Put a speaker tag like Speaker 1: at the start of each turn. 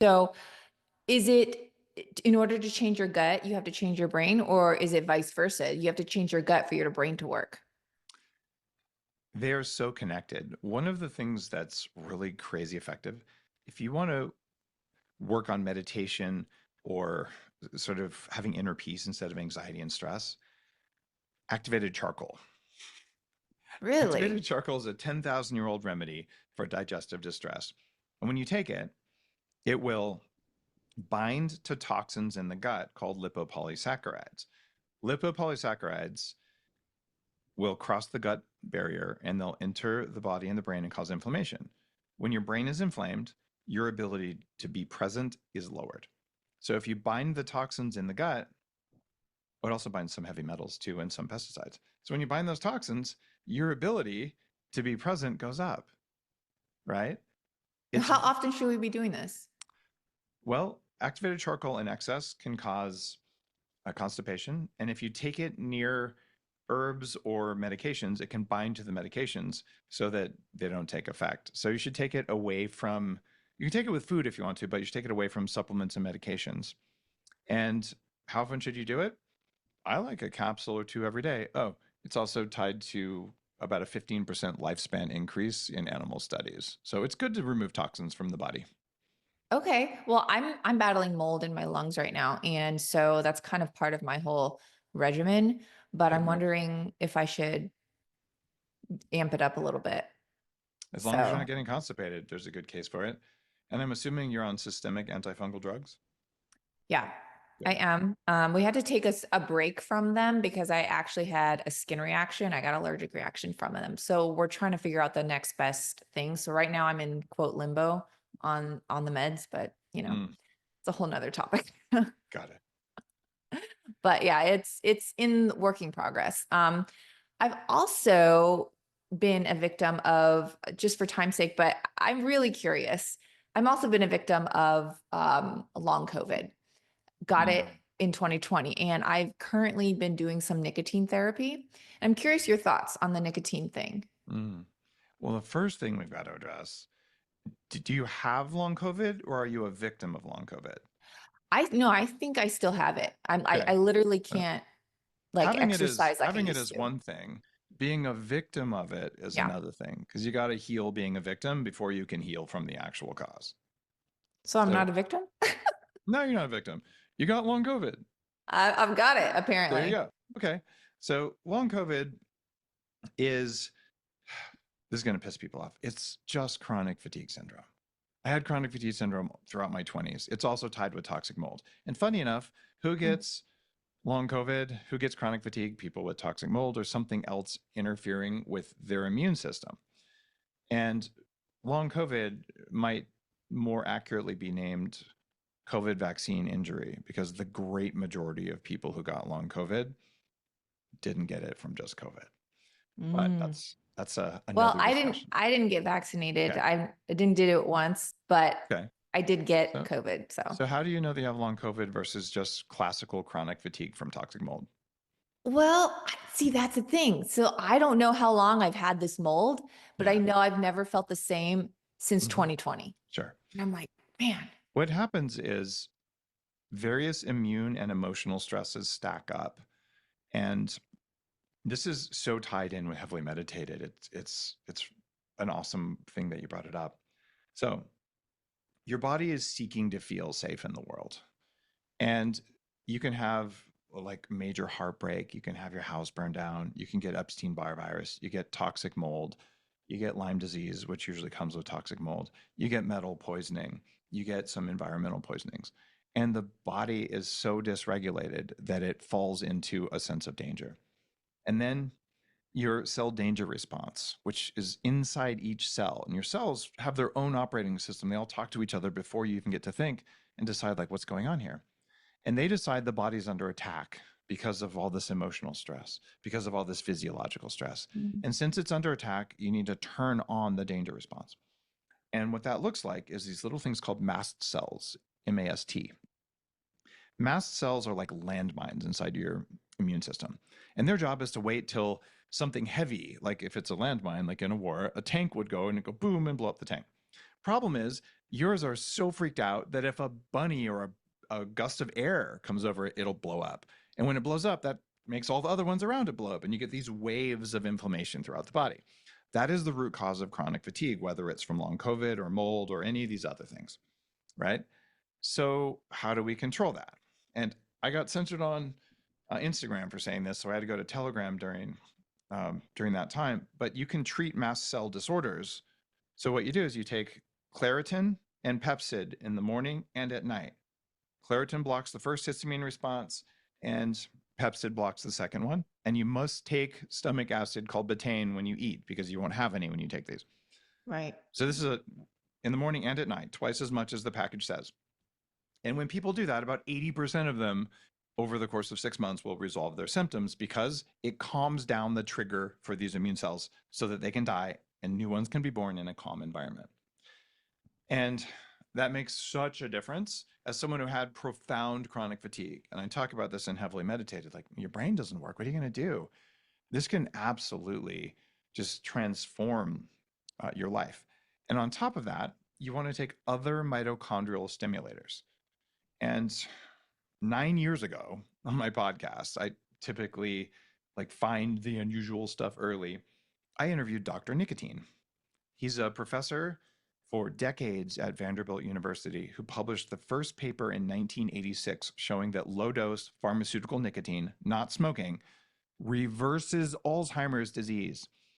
Speaker 1: So is it in order to change your gut, you have to change your brain, or is it vice versa? You have to change your gut for your brain to work.
Speaker 2: They are so connected. One of the things that's really crazy effective, if you want to work on meditation or sort of having inner peace instead of anxiety and stress, activated charcoal. Activated
Speaker 1: Really?
Speaker 2: charcoal is a 10,000-year-old remedy for digestive distress. And when you take it, it will bind to toxins in the gut called lipopolysaccharides. Lipopolysaccharides will cross the gut barrier and they'll enter the body and the brain and cause inflammation. When your brain is inflamed, your ability to be present is lowered. So if you bind the toxins in the gut, it also binds some heavy metals too and some pesticides. So when you bind those toxins, your ability to be present goes up, right? It's
Speaker 1: How often should we be doing this?
Speaker 2: well, activated charcoal in excess can cause constipation. And if you take it near herbs or medications, it can bind to the medications so that they don't take effect. So you should take it away from, you can take it with food if you want to, but you should take it away from supplements and medications. And how often should you do it? I like a capsule or two every day. Oh, it's also tied to about a 15% lifespan increase in animal studies. So it's good to remove toxins from the body.
Speaker 1: Okay. Well, I'm battling mold in my lungs right now, and so that's kind of part of my whole regimen, but I'm
Speaker 2: Mhm.
Speaker 1: wondering if I should amp it up a little bit.
Speaker 2: As long as you're
Speaker 1: So,
Speaker 2: not getting constipated, there's a good case for it. And I'm assuming you're on systemic antifungal drugs.
Speaker 1: yeah, I
Speaker 2: Good.
Speaker 1: am. We had to take a break from them because I actually had a skin reaction. I got allergic reaction from them. So we're trying to figure out the next best thing. So right now I'm in quote limbo on the meds, but
Speaker 2: Mm,
Speaker 1: it's a whole nother topic.
Speaker 2: got it.
Speaker 1: But yeah, it's in working progress. I've also been a victim of, just for time's sake, but I'm really curious. I'm also been a victim of long COVID. Got it
Speaker 2: Mm,
Speaker 1: in 2020, and I've currently been doing some nicotine therapy. I'm curious your thoughts on the nicotine thing.
Speaker 2: mm. Well, the first thing we've got to address, do you have long COVID or are you a victim of long COVID?
Speaker 1: I no, I think I still have it. I
Speaker 2: Okay.
Speaker 1: literally
Speaker 2: Uh,
Speaker 1: can't like exercise like I
Speaker 2: having it
Speaker 1: used
Speaker 2: is
Speaker 1: to.
Speaker 2: one thing. Being a victim of it is
Speaker 1: Yeah.
Speaker 2: another thing because you got to heal being a victim before you can heal from the actual cause.
Speaker 1: So I'm
Speaker 2: So,
Speaker 1: not a victim.
Speaker 2: no, you're not a victim. You got long COVID.
Speaker 1: I've got it
Speaker 2: There you
Speaker 1: apparently.
Speaker 2: go. Okay. So, long COVID is this is going to piss people off. It's just chronic fatigue syndrome. I had chronic fatigue syndrome throughout my 20s. It's also tied with toxic mold. And funny enough, who gets long COVID, who gets chronic fatigue? People with toxic mold or something else interfering with their immune system. And long COVID might more accurately be named COVID vaccine injury because the great majority of people who got long COVID didn't get it from just COVID. But
Speaker 1: Mm.
Speaker 2: that's
Speaker 1: Well,
Speaker 2: another
Speaker 1: I didn't
Speaker 2: discussion.
Speaker 1: I didn't get vaccinated.
Speaker 2: Okay.
Speaker 1: I didn't did it once, but
Speaker 2: Okay.
Speaker 1: I did get
Speaker 2: So
Speaker 1: COVID. So,
Speaker 2: so how do you know they have long COVID versus just classical chronic fatigue from toxic mold?
Speaker 1: well, see, that's the thing. So I don't know how long I've had this mold, but I
Speaker 2: Yeah.
Speaker 1: know I've never felt the same since
Speaker 2: Hmm.
Speaker 1: 2020.
Speaker 2: Sure.
Speaker 1: And I'm like, man.
Speaker 2: What happens is various immune and emotional stresses stack up. And this is so tied in with heavily meditated. It's an awesome thing that you brought it up. So your body is seeking to feel safe in the world. And you can have like major heartbreak, you can have your house burned down, you can get Epstein-Barr virus, you get toxic mold, you get Lyme disease, which usually comes with toxic mold, you get metal poisoning, you get some environmental poisonings. And the body is so dysregulated that it falls into a sense of danger. And then your cell danger response, which is inside each cell. And your cells have their own operating system. They all talk to each other before you even get to think and decide, like, what's going on here. And they decide the body's under attack because of all this emotional stress, because of all this physiological stress.
Speaker 1: Mhm.
Speaker 2: And since it's under attack, you need to turn on the danger response. And what that looks like is these little things called mast cells, MAST. Mast cells are like landmines inside your immune system. And their job is to wait till something heavy, like if it's a landmine, like in a war, a tank would go and it'd go boom and blow up the tank. Problem is, yours are so freaked out that if a bunny or a gust of air comes over it, it'll blow up. And when it blows up, that makes all the other ones around it blow up. And you get these waves of inflammation throughout the body. That is the root cause of chronic fatigue, whether it's from long COVID or mold or any of these other things, right? So, how do we control that? And I got censored on Instagram for saying this, so I had to go to Telegram during that time. But you can treat mast cell disorders. So what you do is you take Claritin and Pepsid in the morning and at night. Claritin blocks the first histamine response, and Pepsid blocks the second one. And you must take stomach acid called betaine when you eat, because you won't have any when you take these.
Speaker 1: Right.
Speaker 2: So this is in the morning and at night, twice as much as the package says. And when people do that, about 80% of them over the course of 6 months will resolve their symptoms, because it calms down the trigger for these immune cells so that they can die and new ones can be born in a calm environment. And that makes such a difference as someone who had profound chronic fatigue. And I talk about this in Heavily Meditated, like, your brain doesn't work. What are you going to do? This can absolutely just transform your life. And on top of that, you want to take other mitochondrial stimulators. And 9 years ago on my podcast, I typically like find the unusual stuff early. I interviewed Dr. Nicotine. He's a professor for decades at Vanderbilt University who published the first paper in 1986 showing that low dose pharmaceutical nicotine, not smoking, reverses Alzheimer's disease